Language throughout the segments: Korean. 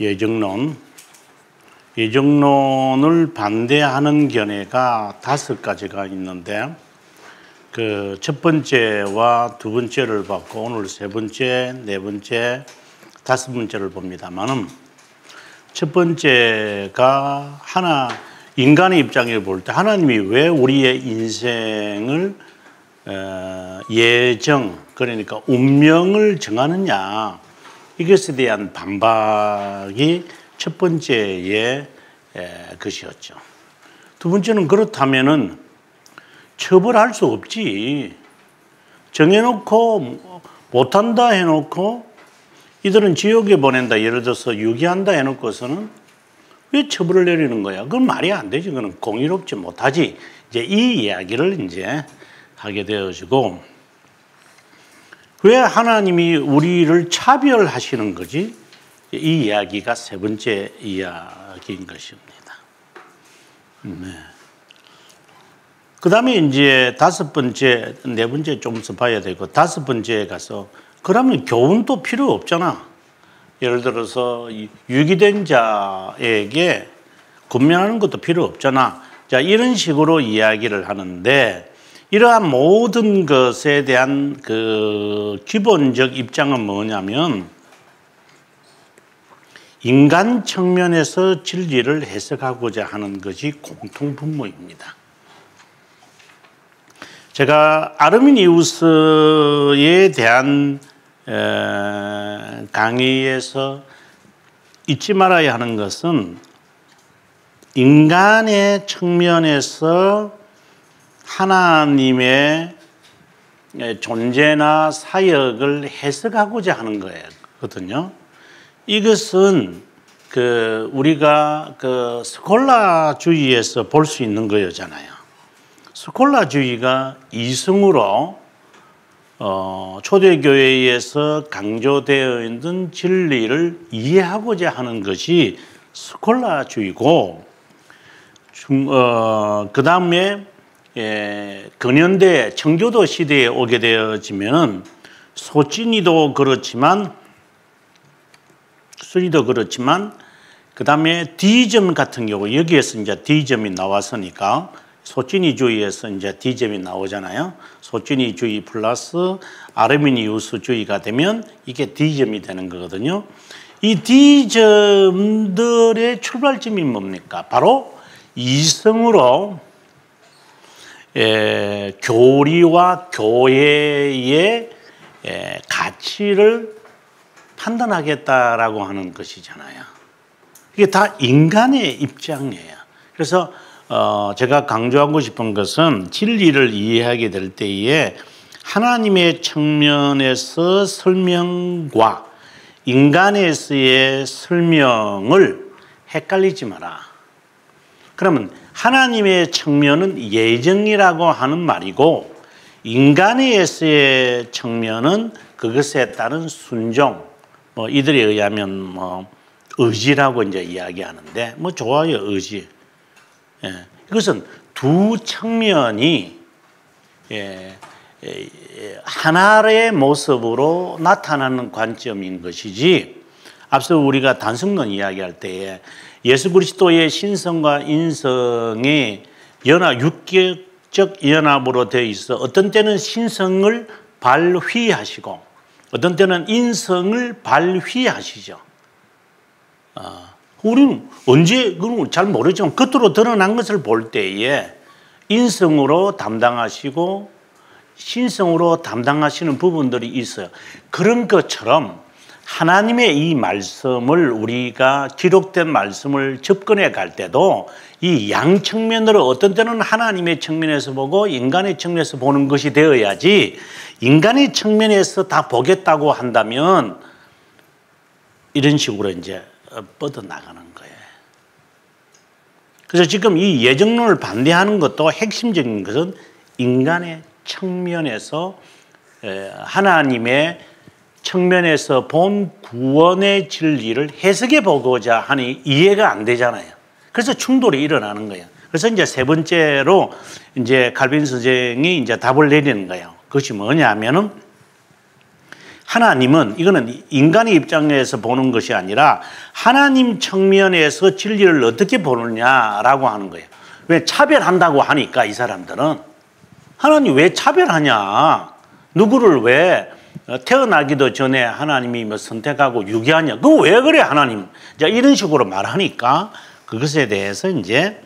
예정론. 예정론을 반대하는 견해가 5가지가 있는데 그 첫 번째와 두 번째를 받고 오늘 세 번째, 네 번째, 다섯 번째를 봅니다만은 첫 번째가 인간의 입장에 볼 때 하나님이 왜 우리의 인생을 예정, 그러니까 운명을 정하느냐, 이것에 대한 반박이 첫 번째의 것이었죠. 두 번째는 그렇다면은 처벌할 수 없지. 정해놓고 못한다 해놓고 이들은 지옥에 보낸다, 예를 들어서 유기한다 해놓고서는 왜 처벌을 내리는 거야? 그건 말이 안 되지. 그건 공의롭지 못하지. 이제 이 이야기를 이제 하게 되어지고, 왜 하나님이 우리를 차별하시는 거지? 이 이야기가 세 번째 이야기인 것입니다. 네. 그 다음에 이제 다섯 번째, 네 번째 좀 더 봐야 되고, 다섯 번째에 가서, 그러면 교훈도 필요 없잖아. 예를 들어서 유기된 자에게 군면하는 것도 필요 없잖아. 자, 이런 식으로 이야기를 하는데, 이러한 모든 것에 대한 그 기본적 입장은 뭐냐면, 인간 측면에서 진리를 해석하고자 하는 것이 공통분모입니다. 제가 아르미니우스에 대한 강의에서 잊지 말아야 하는 것은 인간의 측면에서 하나님의 존재나 사역을 해석하고자 하는 거거든요. 이것은 우리가 스콜라주의에서 볼 수 있는 거잖아요. 스콜라주의가 이승으로 초대교회에서 강조되어 있는 진리를 이해하고자 하는 것이 스콜라주의고, 그 다음에 근현대 청교도 시대에 오게 되어지면 소진이도 그렇지만 그 다음에 D점 같은 경우, 여기에서 이제 D점이 나왔으니까 소진이주의에서 이제 D점이 나오잖아요. 소진이주의 플러스 아르미니우스주의가 되면 이게 D점이 되는 거거든요. 이 D점들의 출발점이 뭡니까? 바로 이성으로 교리와 교회의 가치를 판단하겠다라고 하는 것이잖아요. 이게 다 인간의 입장이에요. 그래서 제가 강조하고 싶은 것은 진리를 이해하게 될 때에 하나님의 측면에서 설명과 인간에서의 설명을 헷갈리지 마라. 그러면 하나님의 측면은 예정이라고 하는 말이고, 인간에서의 측면은 그것에 따른 순종, 이들에 의하면 의지라고 이제 이야기하는데, 좋아요, 의지. 이것은 두 측면이 하나의 모습으로 나타나는 관점인 것이지, 앞서 우리가 단성론 이야기할 때에 예수 그리스도의 신성과 인성의 육격적 연합으로 되어 있어 어떤 때는 신성을 발휘하시고 어떤 때는 인성을 발휘하시죠. 우리는 언제, 그건 잘 모르지만 겉으로 드러난 것을 볼 때에 인성으로 담당하시고 신성으로 담당하시는 부분들이 있어요. 그런 것처럼 하나님의 이 말씀을, 우리가 기록된 말씀을 접근해 갈 때도 이 양 측면으로 어떤 때는 하나님의 측면에서 보고 인간의 측면에서 보는 것이 되어야지, 인간의 측면에서 다 보겠다고 한다면 이런 식으로 이제 뻗어나가는 거예요. 그래서 지금 이 예정론을 반대하는 것도 핵심적인 것은 인간의 측면에서, 하나님의 측면에서 본 구원의 진리를 해석해 보고자 하니 이해가 안 되잖아요. 그래서 충돌이 일어나는 거예요. 그래서 이제 세 번째로 이제 칼빈 선생이 이제 답을 내리는 거예요. 그것이 뭐냐면은 하나님은 이거는 인간의 입장에서 보는 것이 아니라 하나님 측면에서 진리를 어떻게 보느냐라고 하는 거예요. 왜 차별한다고 하니까 이 사람들은 하나님 왜 차별하냐? 누구를 왜 태어나기도 전에 하나님이 뭐 선택하고 유기하냐? 그거 왜 그래 하나님? 이런 식으로 말하니까 그것에 대해서 이제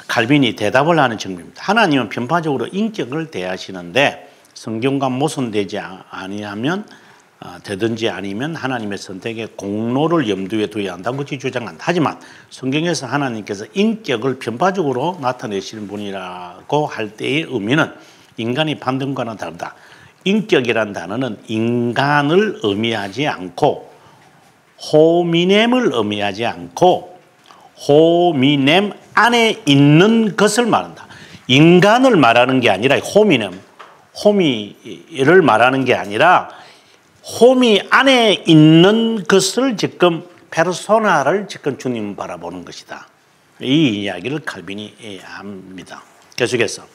칼빈이 대답을 하는 측면입니다. 하나님은 편파적으로 인격을 대하시는데 성경과 모순되지 아니하면 되든지 아니면 하나님의 선택에 공로를 염두에 두어야 한다고 주장한다. 하지만 성경에서 하나님께서 인격을 편파적으로 나타내시는 분이라고 할 때의 의미는 인간의 판단과는 다르다. 인격이란 단어는 인간을 의미하지 않고 호미넴을 의미하지 않고 호미넴 안에 있는 것을 말한다. 인간을 말하는 게 아니라 호미를 말하는 게 아니라 호미 안에 있는 것을 지금 페르소나를 지금 주님은 바라보는 것이다. 이 이야기를 칼빈이 합니다. 계속해서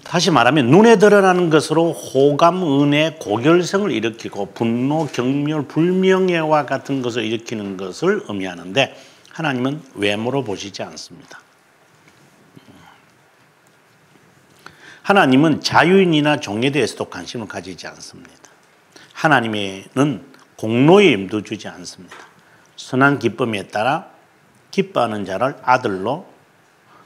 다시 말하면 눈에 드러나는 것으로 호감, 은혜, 고결성을 일으키고 분노, 경멸, 불명예와 같은 것을 일으키는 것을 의미하는데 하나님은 외모로 보시지 않습니다. 하나님은 자유인이나 종에 대해서도 관심을 가지지 않습니다. 하나님은 공로에 염두 주지 않습니다. 선한 기쁨에 따라 기뻐하는 자를 아들로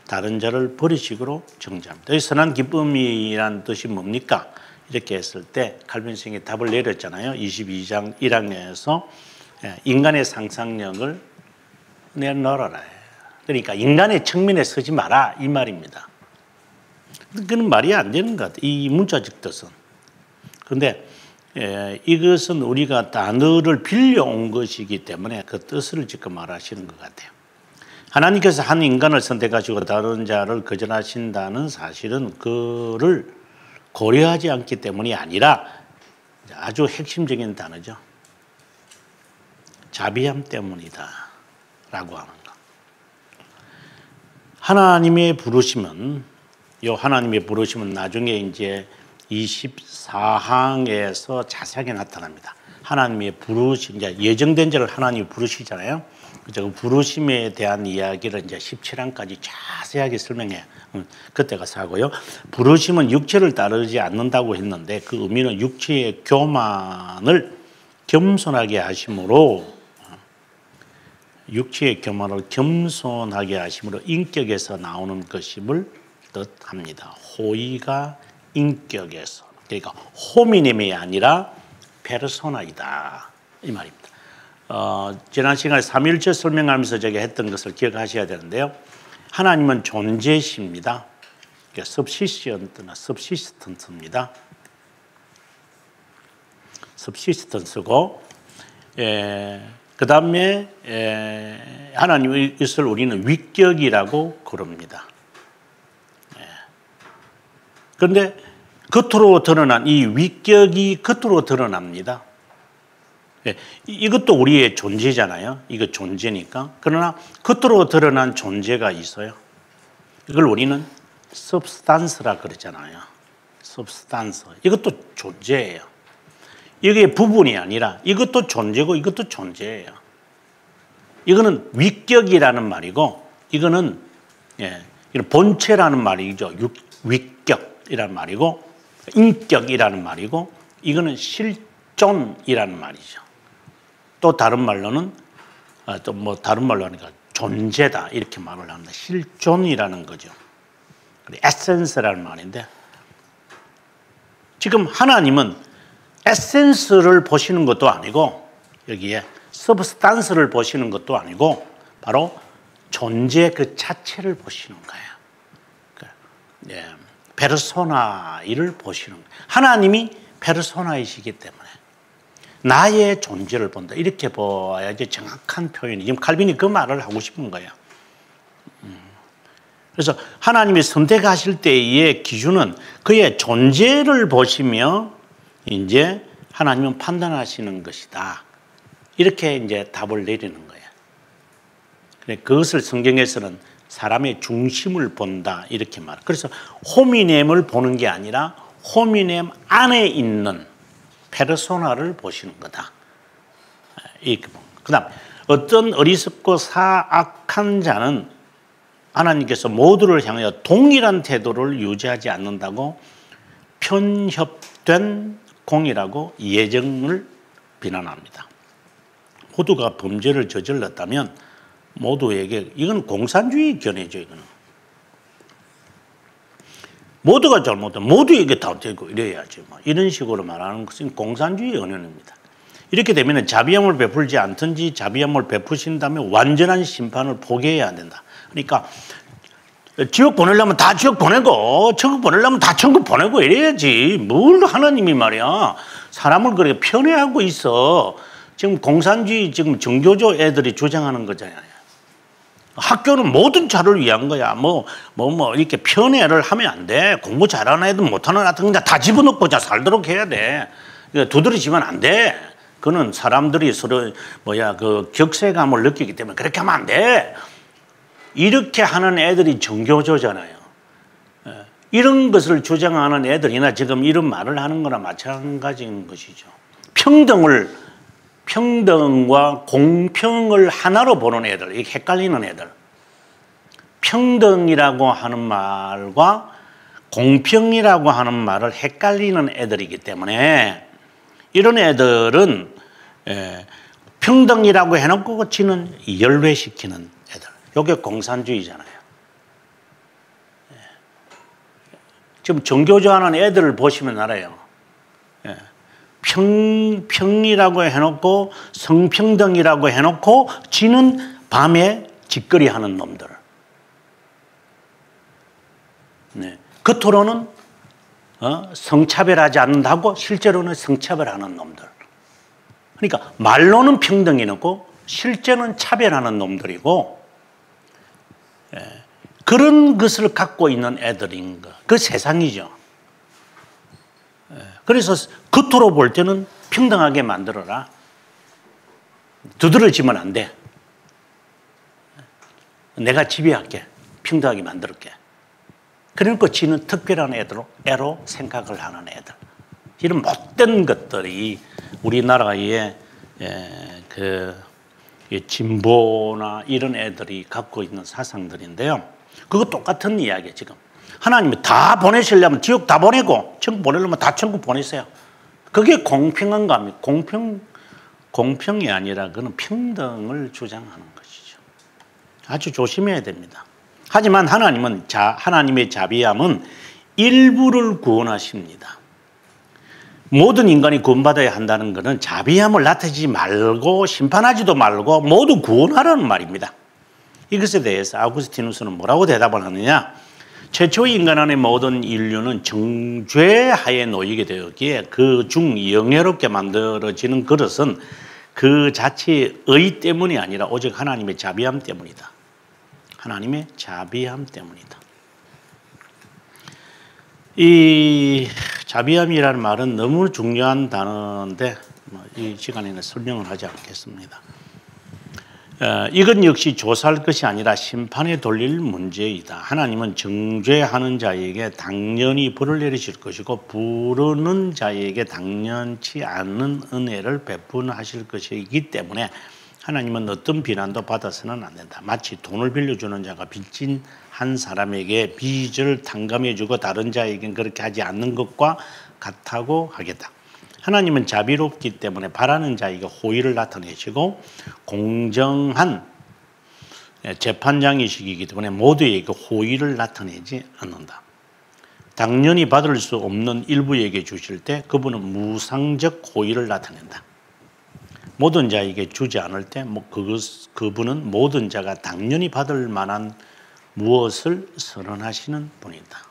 다른 자를 버리시기로 정죄합니다. 이 선한 기쁨이란 뜻이 뭡니까? 이렇게 했을 때 칼빈 선생이 답을 내렸잖아요. 22장 1항에서 인간의 상상력을 내놓아라. 그러니까 인간의 측면에 서지 마라 이 말입니다. 그건 말이 안 되는 것 같아요. 이 문자적 뜻은. 그런데 이것은 우리가 단어를 빌려온 것이기 때문에 그 뜻을 지금 말하시는 것 같아요. 하나님께서 한 인간을 선택하시고 다른 자를 거절하신다는 사실은 그를 고려하지 않기 때문이 아니라 아주 핵심적인 단어죠. 자비함 때문이다 라고 하는 것. 하나님의 부르심은 나중에 이제 24항에서 자세하게 나타납니다. 하나님의 부르심, 이제 예정된 자를 하나님이 부르시잖아요. 그 부르심에 대한 이야기를 이제 17항까지 자세하게 설명해요. 그때가 사고요. 부르심은 육체를 따르지 않는다고 했는데 그 의미는 육체의 교만을 겸손하게 하심으로 인격에서 나오는 것임을 뜻합니다. 호의가 인격에서, 그러니까 호미넴이 아니라 페르소나이다 이 말입니다. 지난 시간에 삼위일체 설명하면서 제가 했던 것을 기억하셔야 되는데요. 하나님은 존재십니다. subsistent입니다. subsistent고 그 다음에 하나님의 것을 우리는 위격이라고 그럽니다. 그런데 겉으로 드러난 이 위격이 겉으로 드러납니다. 이것도 우리의 존재잖아요. 이거 존재니까. 그러나 겉으로 드러난 존재가 있어요. 이걸 우리는 substance라 그러잖아요. substance. 이것도 존재예요. 이게 부분이 아니라 이것도 존재고 이것도 존재예요. 이거는 위격이라는 말이고 이거는 본체라는 말이죠. 위격이라는 말이고 인격이라는 말이고 이거는 실존이라는 말이죠. 또 다른 말로는 다른 말로 하니까 존재다 이렇게 말을 합니다. 실존이라는 거죠. 에센스라는 말인데 지금 하나님은 에센스를 보시는 것도 아니고 여기에 서브스탄스를 보시는 것도 아니고 바로 존재 그 자체를 보시는 거예요. 페르소나를 보시는 거예요. 하나님이 페르소나이시기 때문에 나의 존재를 본다. 이렇게 보아야지 정확한 표현이. 지금 칼빈이 그 말을 하고 싶은 거예요. 그래서 하나님이 선택하실 때의 기준은 그의 존재를 보시며 이제 하나님은 판단하시는 것이다. 이렇게 이제 답을 내리는 거예요. 그것을 성경에서는 사람의 중심을 본다. 이렇게 말해요. 그래서 호미넴을 보는 게 아니라 호미넴 안에 있는 페르소나를 보시는 거다. 그다음 어떤 어리석고 사악한 자는 하나님께서 모두를 향하여 동일한 태도를 유지하지 않는다고 편협된 공이라고 예정을 비난합니다. 모두가 범죄를 저질렀다면 모두에게 이건 공산주의 견해죠. 이거는 모두가 잘못하면 모두에게 다 되고 이래야지. 이런 식으로 말하는 것은 공산주의 언어입니다. 이렇게 되면 자비함을 베풀지 않든지 자비함을 베푸신다면 완전한 심판을 포기해야 된다. 그러니까 지옥 보내려면 다 지옥 보내고 천국 보내려면 다 천국 보내고 이래야지. 뭘 하나님이 말이야 사람을 그렇게 편애하고 있어. 지금 공산주의 지금 정교조 애들이 주장하는 거잖아요. 학교는 모든 자를 위한 거야. 이렇게 편애를 하면 안 돼. 공부 잘하는 애들 못하는 애들 그냥 다 집어넣고 자 살도록 해야 돼. 두드러지면 안 돼. 그는 사람들이 서로 그 격세감을 느끼기 때문에 그렇게 하면 안 돼. 이렇게 하는 애들이 정교조잖아요. 이런 것을 주장하는 애들이나 지금 이런 말을 하는 거나 마찬가지인 것이죠. 평등과 공평을 하나로 보는 애들, 이게 헷갈리는 애들. 평등이라고 하는 말과 공평이라고 하는 말을 헷갈리는 애들이기 때문에 이런 애들은 평등이라고 해놓고 지는 열외시키는 애들. 이게 공산주의잖아요. 지금 정교조하는 애들을 보시면 알아요. 평이라고 해놓고 성평등이라고 해놓고 지는 밤에 짓거리 하는 놈들. 겉으로는 성차별하지 않는다고 실제로는 성차별하는 놈들. 그러니까 말로는 평등이 있고 실제는 차별하는 놈들이고 그런 것을 갖고 있는 애들인 거. 그 세상이죠. 그래서 겉으로 볼 때는 평등하게 만들어라. 두드러지면 안 돼. 내가 지배할게. 평등하게 만들게. 그러니까 지는 특별한 애로 생각을 하는 애들. 이런 못된 것들이 우리나라의 진보나 이런 애들이 갖고 있는 사상들인데요. 그거 똑같은 이야기예요, 지금. 하나님이 다 보내시려면 지옥 다 보내고 천국 보내려면 다 천국 보내세요. 그게 공평한 겁니다. 공평이 아니라 그는 평등을 주장하는 것이죠. 아주 조심해야 됩니다. 하지만 하나님은 하나님의 자비함은 일부를 구원하십니다. 모든 인간이 구원받아야 한다는 것은 자비함을 나타내지 말고 심판하지도 말고 모두 구원하라는 말입니다. 이것에 대해서 아우구스티누스는 뭐라고 대답을 하느냐? 최초의 인간 안의 모든 인류는 정죄하에 놓이게 되었기에 그 중 영예롭게 만들어지는 그릇은 그 자체의 의 때문이 아니라 오직 하나님의 자비함 때문이다. 하나님의 자비함 때문이다. 이 자비함이라는 말은 너무 중요한 단어인데 이 시간에는 설명을 하지 않겠습니다. 이건 역시 조사할 것이 아니라 심판에 돌릴 문제이다. 하나님은 정죄하는 자에게 당연히 벌을 내리실 것이고 부르는 자에게 당연치 않은 은혜를 베푼하실 것이기 때문에 하나님은 어떤 비난도 받아서는 안 된다. 마치 돈을 빌려주는 자가 빚진 한 사람에게 빚을 탕감해주고 다른 자에게는 그렇게 하지 않는 것과 같다고 하겠다. 하나님은 자비롭기 때문에 바라는 자에게 호의를 나타내시고 공정한 재판장이시기 때문에 모두에게 호의를 나타내지 않는다. 당연히 받을 수 없는 일부에게 주실 때 그분은 무상적 호의를 나타낸다. 모든 자에게 주지 않을 때 그분은 모든 자가 당연히 받을 만한 무엇을 선언하시는 분이다.